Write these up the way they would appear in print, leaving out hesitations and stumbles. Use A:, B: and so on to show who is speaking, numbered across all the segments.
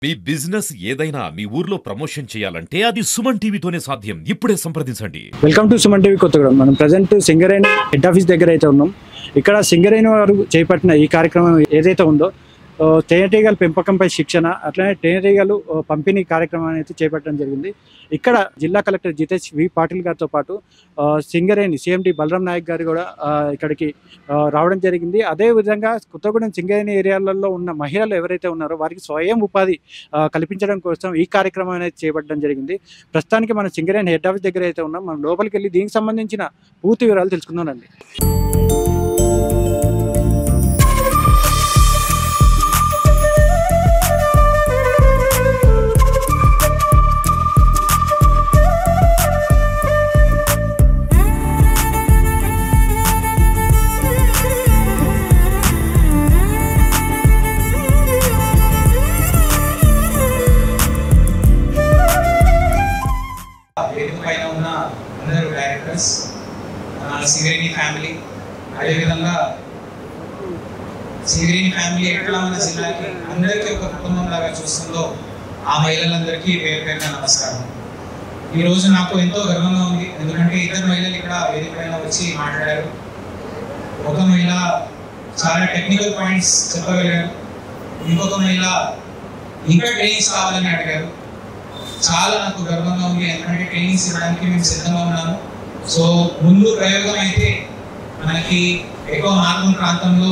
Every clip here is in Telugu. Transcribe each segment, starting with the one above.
A: మీ బిజినెస్ ఏదైనా మీ ఊర్లో ప్రమోషన్ చేయాలంటే అది సుమన్ టీవీతోనే సాధ్యం. ఇప్పుడే సంప్రదించండి.
B: Welcome to Suman TV Kothagudem. మనం ప్రజెంట్ సింగరేణి హెడ్ ఆఫీస్ దగ్గర అయితే ఉన్నాం. ఇక్కడ సింగరేణి వారు చేపట్టిన ఈ కార్యక్రమం ఏదైతే ఉందో తేనెటీగల పెంపకంపై శిక్షణ, అట్లనే తేనెటీగలు పంపిణీ కార్యక్రమాన్ని అయితే చేపట్టడం జరిగింది. ఇక్కడ జిల్లా కలెక్టర్ జితేష్ వి పాటిల్ గారితో పాటు సింగరేణి సిఎండి బలరాం నాయక్ గారు కూడా ఇక్కడికి రావడం జరిగింది. అదేవిధంగా కొత్తగూడెం సింగరేణి ఏరియాలలో ఉన్న మహిళలు ఎవరైతే ఉన్నారో వారికి స్వయం ఉపాధి కల్పించడం కోసం ఈ కార్యక్రమం అనేది చేపట్టడం జరిగింది. ప్రస్తుతానికి మనం సింగరేణి హెడ్ ఆఫీస్ దగ్గర అయితే ఉన్నాం. మనం లోపలికి వెళ్ళి దీనికి సంబంధించిన పూర్తి వివరాలు తెలుసుకుందామండి.
C: సింగరేణి ఫ్యామిలీ, అదేవిధంగా సింగరేణి ఫ్యామిలీ ఎట్లా మన జిల్లాకి అందరికీ ఒక కుటుంబం లాగా చూస్తుందో ఆ మహిళలందరికీ పేరు పేరున నమస్కారం. ఈరోజు నాకు ఎంతో గర్వంగా ఉంది, ఎందుకంటే ఇద్దరు మహిళలు ఇక్కడ వేదిక పైన వచ్చి మాట్లాడారు. ఒక మహిళ చాలా టెక్నికల్ పాయింట్స్ చెప్పగలిగారు, ఇంకొక మహిళ ఇంకా ట్రైనింగ్స్ కావాలని అడిగారు. చాలా నాకు గర్వంగా ఉంది, ఎందుకంటే ట్రైనింగ్స్ ఇవ్వడానికి మేము సిద్ధంగా ఉన్నాము. సో ముందు ప్రయోగం అయితే మనకి ఎక్కువ మార్గం ప్రాంతంలో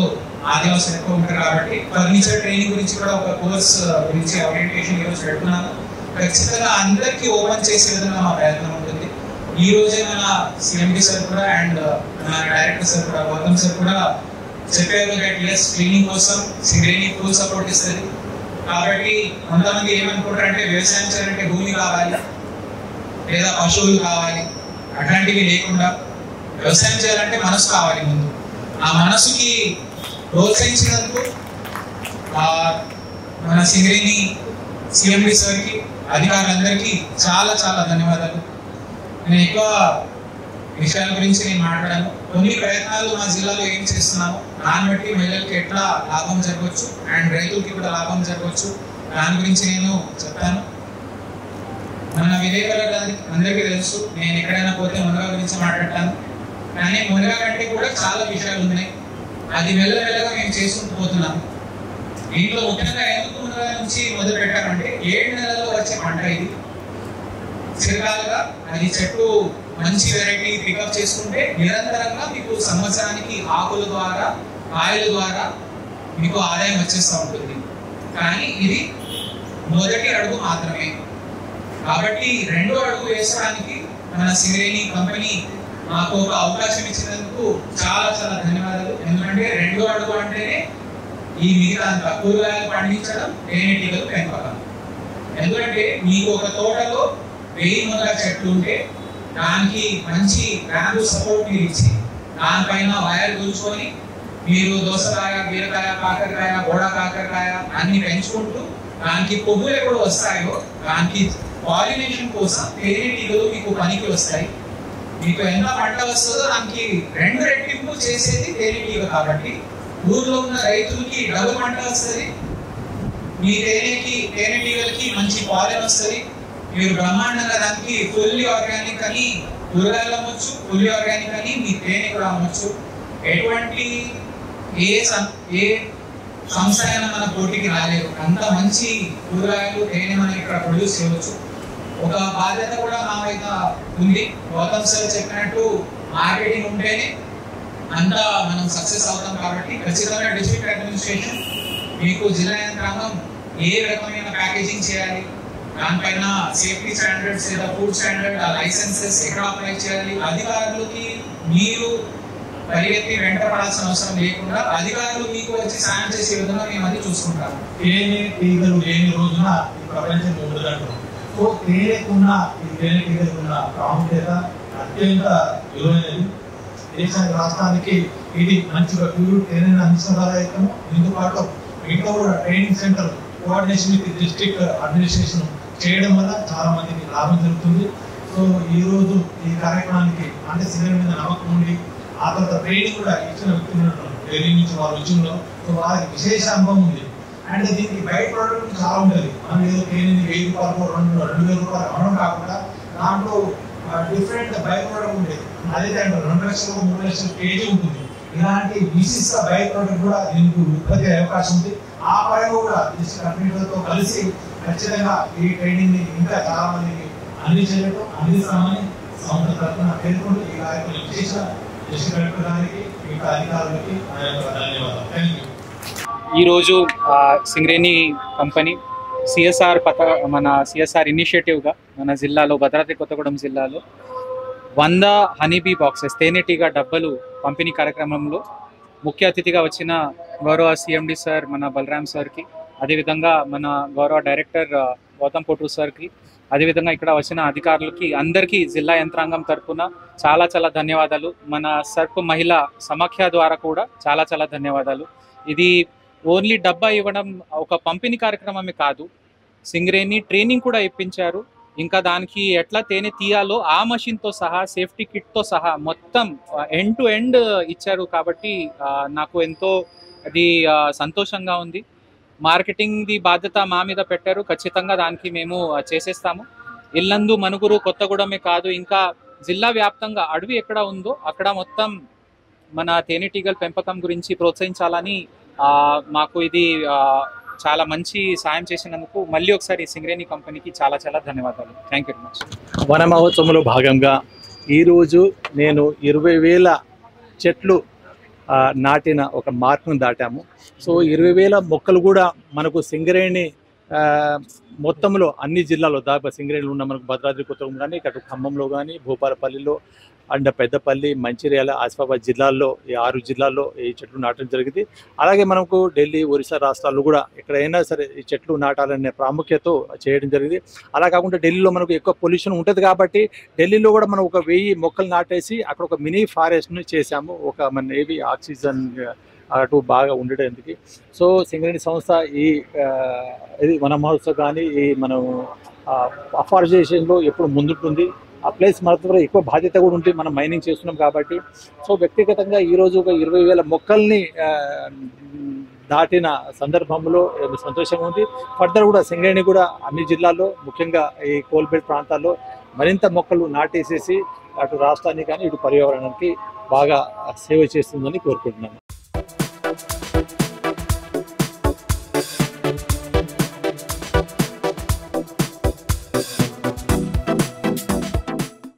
C: ఆదివాసులు ఎక్కువ ఉంటారు కాబట్టి ఫర్నిచర్ ట్రైనింగ్ గురించి కూడా ఒక కోర్స్ గురించి ఓరియంటేషన్ ఈరోజు పెడుతున్నాను. ఖచ్చితంగా అందరికీ ఓపెన్ చేసే విధంగా మా ప్రయత్నం ఉంటుంది. ఈ రోజే మన సిఎండి సార్ కూడా అండ్ మన డైరెక్టర్ సార్ కూడా గౌతమ్ సార్ కూడా చెప్పారు ఎస్ ట్రైనింగ్ కోసం సింగరేణి ఫుల్ సపోర్ట్ ఇస్తుంది. కాబట్టి కొంతమంది ఏమనుకుంటారు అంటే వ్యవసాయం చేయాలంటే భూమి కావాలి లేదా పశువులు కావాలి, అట్లాంటివి లేకుండా వ్యవసాయం చేయాలంటే మనసు కావాలి. ముందు ఆ మనసుకి ప్రోత్సహించినందుకు మన సింగరేణి సిఎండి సార్కి, అధికారులందరికీ చాలా చాలా ధన్యవాదాలు. నేను ఎక్కువ విషయాల గురించి నేను మాట్లాడాను. కొన్ని ప్రయత్నాలు మా జిల్లాలో ఏం చేస్తున్నాము దాన్ని బట్టి మహిళలకి ఎట్లా లాభం జరగవచ్చు అండ్ రైతులకి కూడా లాభం జరగవచ్చు దాని గురించి నేను చెప్తాను. మన విలేకరుల అందరికీ తెలుసు, నేను ఎక్కడైనా పోతే మునగా గురించి మాట్లాడతాను. కానీ మునగా కంటే కూడా చాలా విషయాలు ఉన్నాయి. అది మెల్లమెల్లగా మేము చేసుకుంటూ పోతున్నాము. దీంట్లో ముఖ్యంగా ఎందుకు మునగా నుంచి మొదలు పెట్టామంటే 7 నెలల్లో వచ్చే పంట ఇది. చిరకాలుగా అది చెట్టు మంచి వెరైటీ పికప్ చేసుకుంటే నిరంతరంగా మీకు సంవత్సరానికి ఆకుల ద్వారా కాయల ద్వారా మీకు ఆదాయం వచ్చేస్తూ ఉంటుంది. కానీ ఇది మొదటి అడుగు మాత్రమే. కాబట్టి 2వ అడుగు వేసడానికి మన సింగరేణి కంపెనీ మాకు ఒక అవకాశం ఇచ్చినందుకు చాలా చాలా ధన్యవాదాలు. ఎందుకంటే 2వ అడుగు అంటేనే ఈ మిగతా కూరగాయలు పండించడం, తేనెటీగలు పెంపకం. ఎందుకంటే మీకు ఒక తోటలో 1000 మునగ చెట్లు ఉంటే దానికి మంచి బ్యాంబూ సపోర్ట్ మీరు ఇచ్చి దానిపైన వైర్ కూర్చొని మీరు దోసకాయ, బీరకాయ, కాకరకాయ, గోడ కాకరకాయ అన్ని పెంచుకుంటూ దానికి పువ్వులు ఎప్పుడు వస్తాయో దానికి పాలినేషన్ కోసం తేనెటీగలు మీకు పనికి వస్తాయి. మీకు ఎంత పంట వస్తుందో దానికి 2 రెట్టింపు చేసేది తేనెటీగ. కాబట్టి ఊర్లో ఉన్న రైతులకి డబుల్ పంట వస్తుంది, మీ తేనెటీగలకి మంచి పాలెన్ వస్తుంది. మీరు బ్రహ్మాండంగా దానికి ఫుల్లీ ఆర్గానిక్ అని కూరగాయలు అమ్మొచ్చు, ఫుల్లీ ఆర్గానిక్ అని మీ తేనె కూడా అమ్మొచ్చు. ఎటువంటి ఏ సంస్థ అయినా మన పోటీకి రాలేదు. అంత మంచి కూరగాయలు తేనె మనం ఇక్కడ ప్రొడ్యూస్ చేయవచ్చు. ఒక బాధ్యత కూడా మా మీద ఉంది. గౌతమ్ సార్ చెప్పినట్టు మార్కెటింగ్ ఉంటేనే అంతా మనం సక్సెస్ అవుతాం. కాబట్టి ఖచ్చితంగా డిస్ట్రిక్ట్ అడ్మినిస్ట్రేషన్ మీకు జిల్లా యంత్రాంగం ఏ రకమైన ప్యాకేజింగ్ చేయాలి, దానిపైన సేఫ్టీ స్టాండర్డ్స్ లేదా ఫుడ్ స్టాండర్డ్, ఆ లైసెన్సెస్ ఎక్కడ అప్లై చేయాలి, అధికారులకి మీరు పరిగెత్తి వెంట పడాల్సిన అవసరం లేకుండా అధికారులు మీకు వచ్చి సాయం చేసే విధంగా మేము అది చూసుకుంటాము.
D: తేనెటీగలు లేని రోజున ఈ ప్రపంచం ఉండదంటారు. సో తేనెకున్న ఈ తేనెటీగలకున్న ప్రాముఖ్యత అత్యంత విలువైనది. దేశానికి, రాష్ట్రానికి ఇది మంచిగా ప్యూర్ తేనెను అందించగలము. దీంతో పాటు మిగతా కూడా training centre coordination with district administration చేయడం వల్ల చాలా మందికి లాభం జరుగుతుంది. సో ఈ రోజు ఈ కార్యక్రమానికి అంటే సింగరేణి మీద నమ్మకం ఉండి ఆ తర్వాత ట్రైనింగ్ కూడా ఇచ్చిన వ్యక్తులు ట్రైనింగ్ నుంచి వారు వచ్చిందో సో వారికి విశేష అనుభవం ఉంది. అండ్ దీనికి బయట ప్రోడక్ట్ చాలా ఉంటుంది. మనం ఏదో తేనెని 1000 రూపాయలు 2000 రూపాయలు అమ్మడం కాకుండా దాంట్లో డిఫరెంట్ బై ప్రోడక్ట్ ఉంటుంది. అదే టైంలో 2 లక్షలు 3 లక్షలు కేజీ ఉంటుంది. ఇలాంటి విశిష్ట బై ప్రోడక్ట్ కూడా దీనికి ఉత్పత్తి అయ్యే అవకాశం ఉంది. ఆ పరంగా కూడా కంపెనీలతో కలిసి ఖచ్చితంగా ఈ ట్రైనింగ్ ని ఇంకా చాలా మందికి అందిస్తామని సంస్థ తరఫున పేర్కొంటూ ఈ కార్యక్రమం చేసిన డిస్ట్రిక్ట్ కలెక్టర్ గారికి ఇంకా అధికారులకి ధన్యవాదాలు. Thank you.
E: ఈరోజు సింగరేణి కంపెనీ మన సిఎస్ఆర్ ఇనిషియేటివ్గా మన జిల్లాలో భద్రాద్రి కొత్తగూడెం జిల్లాలో 100 హనీబీ బాక్సెస్ తేనెటీగ డబ్బలు పంపిణీ కార్యక్రమంలో ముఖ్య అతిథిగా వచ్చిన గౌరవ సిఎండి సార్ మన బలరాం సార్కి, అదేవిధంగా మన గౌరవ డైరెక్టర్ గౌతమ్ పోటూ సార్కి, అదేవిధంగా ఇక్కడ వచ్చిన అధికారులకి అందరికీ జిల్లా యంత్రాంగం తరఫున చాలా చాలా ధన్యవాదాలు. మన సర్ప్ మహిళా సమాఖ్య ద్వారా కూడా చాలా చాలా ధన్యవాదాలు. ఇది ఓన్లీ డబ్బా ఇవ్వడం ఒక పంపిణీ కార్యక్రమమే కాదు, సింగరేణి ట్రైనింగ్ కూడా ఇప్పించారు. ఇంకా దానికి ఎట్లా తేనె తీయాలో ఆ మషిన్తో సహా సేఫ్టీ కిట్తో సహా మొత్తం ఎండ్ టు ఎండ్ ఇచ్చారు. కాబట్టి నాకు ఎంతో అది సంతోషంగా ఉంది. మార్కెటింగ్ది బాధ్యత మా మీద పెట్టారు, ఖచ్చితంగా దానికి మేము చేసేస్తాము. ఇల్లందు మనుగురు కొత్తగూడెమే కాదు, ఇంకా జిల్లా వ్యాప్తంగా అడవి ఎక్కడ ఉందో అక్కడ మొత్తం మన తేనెటీగల పెంపకం గురించి ప్రోత్సహించాలని మాకు ఇది చాలా మంచి సాయం చేసినందుకు మళ్ళీ ఒకసారి సింగరేణి కంపెనీకి చాలా చాలా ధన్యవాదాలు. Thank you very much.
F: వన మహోత్సవంలో భాగంగా ఈరోజు నేను 20,000 చెట్లు నాటిన ఒక మార్కును దాటాము. సో 20,000 మొక్కలు కూడా మనకు సింగరేణి మొత్తంలో అన్ని జిల్లాలో దాదాపు సింగరేణిలో ఉన్న మనకు భద్రాద్రి కొత్తగూడెం కానీ, ఇక్కడ ఖమ్మంలో కానీ, భూపాలపల్లిలో అండ్ పెద్దపల్లి, మంచిర్యాల, ఆసిఫాబాద్ జిల్లాల్లో ఈ 6 జిల్లాల్లో ఈ చెట్లు నాటడం జరిగింది. అలాగే మనకు ఢిల్లీ, ఒరిస్సా రాష్ట్రాల్లో కూడా ఎక్కడైనా సరే ఈ చెట్లు నాటాలనే ప్రాముఖ్యత చేయడం జరిగింది. అలా కాకుండా ఢిల్లీలో మనకు ఎక్కువ పొల్యూషన్ ఉంటుంది కాబట్టి ఢిల్లీలో కూడా మనం ఒక 1000 మొక్కలు నాటేసి అక్కడ ఒక మినీ ఫారెస్ట్ని చేశాము. ఒక మన ఏవి ఆక్సిజన్ అటు బాగా ఉండడానికి. సో సింగరేణి సంస్థ ఇది వన మహోత్సవం కానీ ఈ మనం అఫారెస్టేషన్లో ఎప్పుడు ముందుంటుంది. ఆ ప్లేస్ మనకు కూడా ఎక్కువ బాధ్యత కూడా ఉంటుంది, మనం మైనింగ్ చేస్తున్నాం కాబట్టి. సో వ్యక్తిగతంగా ఈరోజు ఒక 20,000 మొక్కల్ని దాటిన సందర్భంలో సంతోషంగా ఉంది. ఫర్దర్ కూడా సింగరేణి కూడా అన్ని జిల్లాల్లో ముఖ్యంగా ఈ కోల్బెల్ట్ ప్రాంతాల్లో మరింత మొక్కలు నాటేసేసి అటు రాష్ట్రానికి కానీ ఇటు పర్యావరణానికి బాగా సేవ చేస్తుందని కోరుకుంటున్నాను.